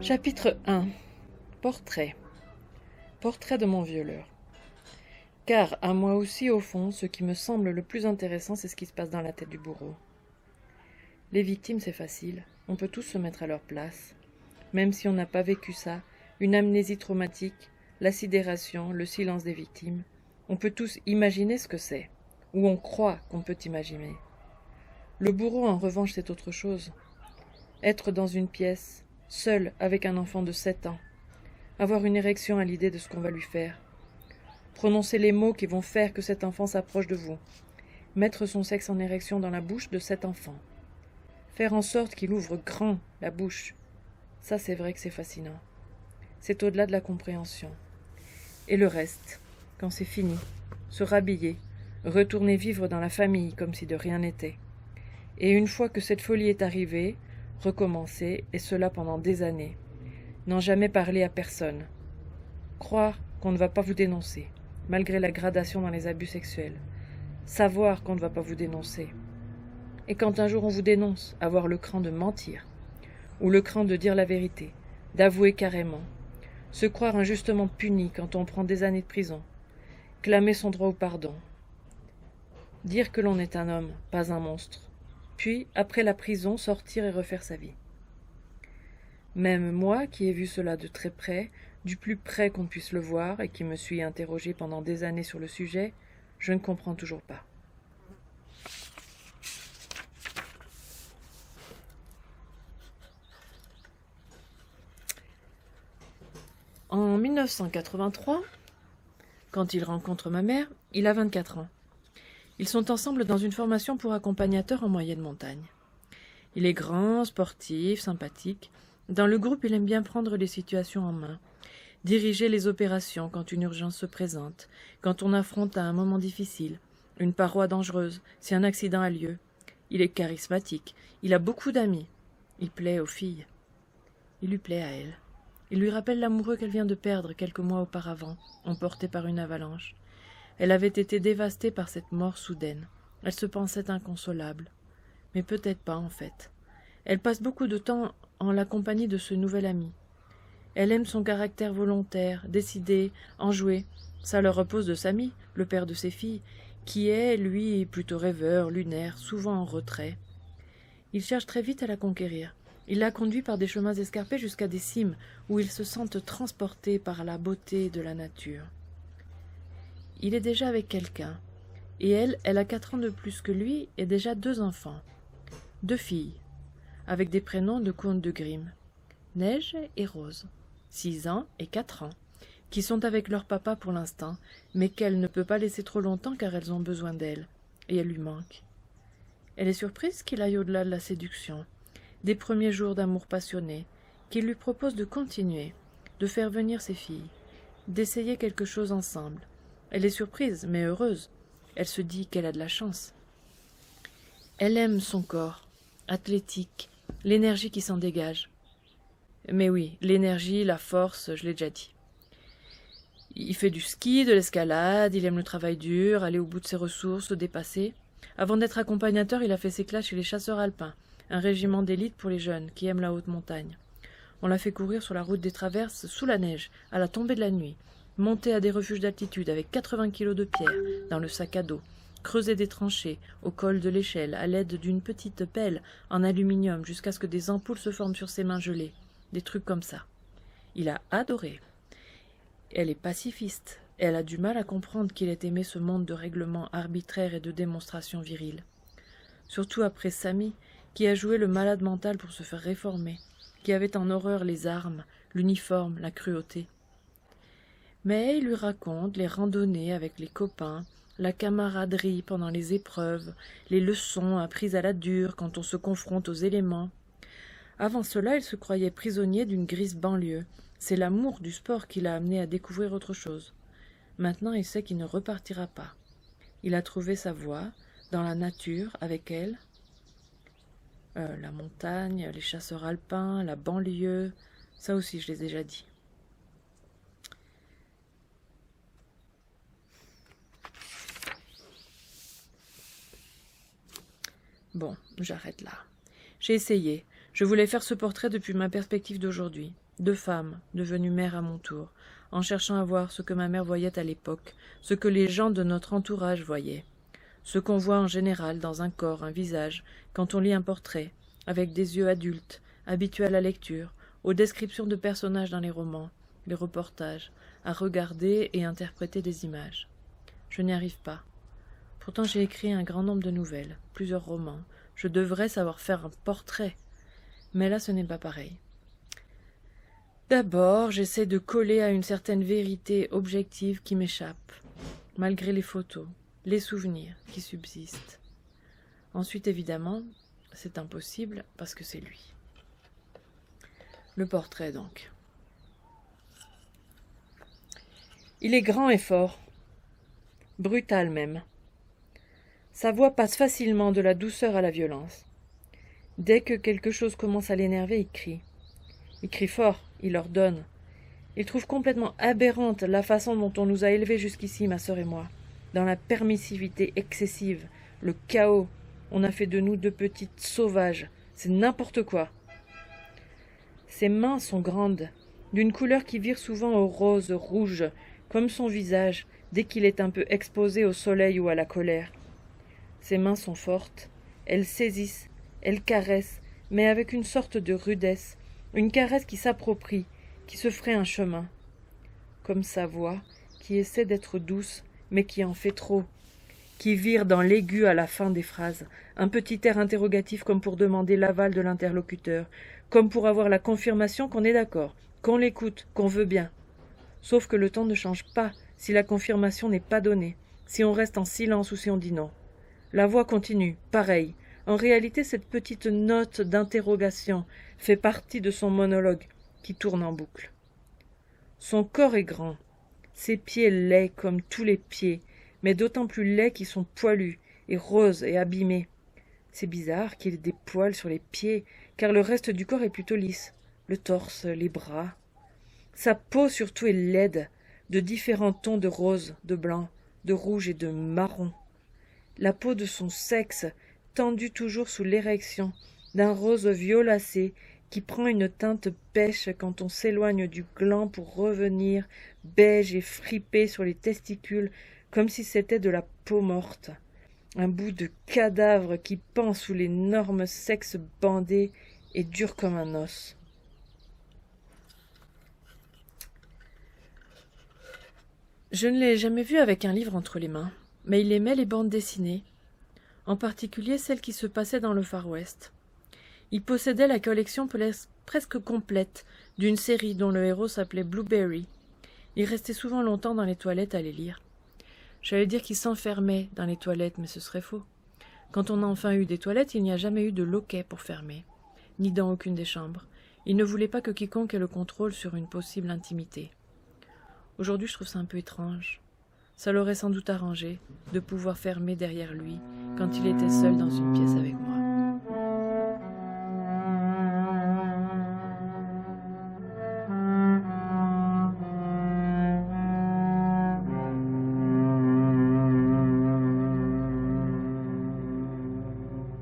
Chapitre 1. Portrait. Portrait de mon violeur. Car, à moi aussi, au fond, ce qui me semble le plus intéressant, c'est ce qui se passe dans la tête du bourreau. Les victimes, c'est facile. On peut tous se mettre à leur place. Même si on n'a pas vécu ça, une amnésie traumatique, la sidération, le silence des victimes, on peut tous imaginer ce que c'est, ou on croit qu'on peut imaginer. Le bourreau, en revanche, c'est autre chose. Être dans une pièce, seul avec un enfant de 7 ans, avoir une érection à l'idée de ce qu'on va lui faire, prononcer les mots qui vont faire que cet enfant s'approche de vous, mettre son sexe en érection dans la bouche de cet enfant, faire en sorte qu'il ouvre grand la bouche, ça c'est vrai que c'est fascinant. C'est au-delà de la compréhension. Et le reste, quand c'est fini, se rhabiller, retourner vivre dans la famille comme si de rien n'était. Et une fois que cette folie est arrivée, recommencer, et cela pendant des années. N'en jamais parler à personne. Croire qu'on ne va pas vous dénoncer, malgré la gradation dans les abus sexuels. Savoir qu'on ne va pas vous dénoncer. Et quand un jour on vous dénonce, avoir le cran de mentir, ou le cran de dire la vérité, d'avouer carrément. Se croire injustement puni quand on prend des années de prison. Clamer son droit au pardon. Dire que l'on est un homme, pas un monstre. Puis, après la prison, sortir et refaire sa vie. Même moi, qui ai vu cela de très près, du plus près qu'on puisse le voir, et qui me suis interrogé pendant des années sur le sujet, je ne comprends toujours pas. En 1983, quand il rencontre ma mère, il a 24 ans. Ils sont ensemble dans une formation pour accompagnateurs en moyenne montagne. Il est grand, sportif, sympathique. Dans le groupe, il aime bien prendre les situations en main, diriger les opérations quand une urgence se présente, quand on affronte à un moment difficile, une paroi dangereuse, si un accident a lieu. Il est charismatique, il a beaucoup d'amis. Il plaît aux filles. Il lui plaît à elle. Il lui rappelle l'amoureux qu'elle vient de perdre quelques mois auparavant, emporté par une avalanche. Elle avait été dévastée par cette mort soudaine. Elle se pensait inconsolable. Mais peut-être pas, en fait. Elle passe beaucoup de temps en la compagnie de ce nouvel ami. Elle aime son caractère volontaire, décidé, enjoué. Ça leur repose de Samy, le père de ses filles, qui est, lui, plutôt rêveur, lunaire, souvent en retrait. Il cherche très vite à la conquérir. Il la conduit par des chemins escarpés jusqu'à des cimes où ils se sentent transportés par la beauté de la nature. Il est déjà avec quelqu'un, et elle a 4 ans de plus que lui et déjà 2 enfants. 2 filles, avec des prénoms de contes de Grimm, Neige et Rose, 6 ans et 4 ans, qui sont avec leur papa pour l'instant, mais qu'elle ne peut pas laisser trop longtemps car elles ont besoin d'elle, et elle lui manque. Elle est surprise qu'il aille au-delà de la séduction, des premiers jours d'amour passionné, qu'il lui propose de continuer, de faire venir ses filles, d'essayer quelque chose ensemble. Elle est surprise, mais heureuse. Elle se dit qu'elle a de la chance. Elle aime son corps, athlétique, l'énergie qui s'en dégage. Mais oui, l'énergie, la force, je l'ai déjà dit. Il fait du ski, de l'escalade, il aime le travail dur, aller au bout de ses ressources, se dépasser. Avant d'être accompagnateur, il a fait ses classes chez les chasseurs alpins, un régiment d'élite pour les jeunes qui aiment la haute montagne. On l'a fait courir sur la route des traverses sous la neige, à la tombée de la nuit, monter à des refuges d'altitude avec 80 kilos de pierre dans le sac à dos, creuser des tranchées au col de l'échelle à l'aide d'une petite pelle en aluminium jusqu'à ce que des ampoules se forment sur ses mains gelées, des trucs comme ça. Il a adoré. Elle est pacifiste. Elle a du mal à comprendre qu'il ait aimé ce monde de règlements arbitraires et de démonstrations viriles. Surtout après Samy, qui a joué le malade mental pour se faire réformer, qui avait en horreur les armes, l'uniforme, la cruauté. Mais il lui raconte les randonnées avec les copains, la camaraderie pendant les épreuves, les leçons apprises à la dure quand on se confronte aux éléments. Avant cela, il se croyait prisonnier d'une grise banlieue. C'est l'amour du sport qui l'a amené à découvrir autre chose. Maintenant, il sait qu'il ne repartira pas. Il a trouvé sa voie, dans la nature, avec elle. La montagne, les chasseurs alpins, la banlieue, ça aussi je l'ai déjà dit. Bon, j'arrête là. J'ai essayé. Je voulais faire ce portrait depuis ma perspective d'aujourd'hui. de femme, devenue mère à mon tour, en cherchant à voir ce que ma mère voyait à l'époque, ce que les gens de notre entourage voyaient, ce qu'on voit en général dans un corps, un visage, quand on lit un portrait, avec des yeux adultes, habitués à la lecture, aux descriptions de personnages dans les romans, les reportages, à regarder et interpréter des images. Je n'y arrive pas. Pourtant j'ai écrit un grand nombre de nouvelles, plusieurs romans. Je devrais savoir faire un portrait. Mais là ce n'est pas pareil. D'abord, j'essaie de coller à une certaine vérité objective qui m'échappe, malgré les photos, les souvenirs qui subsistent. Ensuite, évidemment, c'est impossible parce que c'est lui. Le portrait, donc. Il est grand et fort, brutal même. Sa voix passe facilement de la douceur à la violence. Dès que quelque chose commence à l'énerver, il crie. Il crie fort, il ordonne. Il trouve complètement aberrante la façon dont on nous a élevés jusqu'ici, ma sœur et moi. Dans la permissivité excessive, le chaos. On a fait de nous deux petites sauvages. C'est n'importe quoi. Ses mains sont grandes, d'une couleur qui vire souvent au rose rouge, comme son visage, dès qu'il est un peu exposé au soleil ou à la colère. Ses mains sont fortes, elles saisissent, elles caressent, mais avec une sorte de rudesse, une caresse qui s'approprie, qui se ferait un chemin. Comme sa voix, qui essaie d'être douce, mais qui en fait trop, qui vire dans l'aigu à la fin des phrases, un petit air interrogatif comme pour demander l'aval de l'interlocuteur, comme pour avoir la confirmation qu'on est d'accord, qu'on l'écoute, qu'on veut bien. Sauf que le temps ne change pas si la confirmation n'est pas donnée, si on reste en silence ou si on dit non. La voix continue, pareil. En réalité, cette petite note d'interrogation fait partie de son monologue qui tourne en boucle. Son corps est grand, ses pieds laids comme tous les pieds, mais d'autant plus laids qu'ils sont poilus et roses et abîmés. C'est bizarre qu'il ait des poils sur les pieds, car le reste du corps est plutôt lisse, le torse, les bras. Sa peau surtout est laide, de différents tons de rose, de blanc, de rouge et de marron. La peau de son sexe, tendue toujours sous l'érection, d'un rose violacé qui prend une teinte pêche quand on s'éloigne du gland pour revenir beige et fripé sur les testicules, comme si c'était de la peau morte. Un bout de cadavre qui pend sous l'énorme sexe bandé et dur comme un os. Je ne l'ai jamais vu avec un livre entre les mains, mais il aimait les bandes dessinées, en particulier celles qui se passaient dans le Far West. Il possédait la collection presque complète d'une série dont le héros s'appelait Blueberry. Il restait souvent longtemps dans les toilettes à les lire. J'allais dire qu'il s'enfermait dans les toilettes, mais ce serait faux. Quand on a enfin eu des toilettes, il n'y a jamais eu de loquet pour fermer, ni dans aucune des chambres. Il ne voulait pas que quiconque ait le contrôle sur une possible intimité. Aujourd'hui, je trouve ça un peu étrange. Ça l'aurait sans doute arrangé de pouvoir fermer derrière lui quand il était seul dans une pièce avec moi.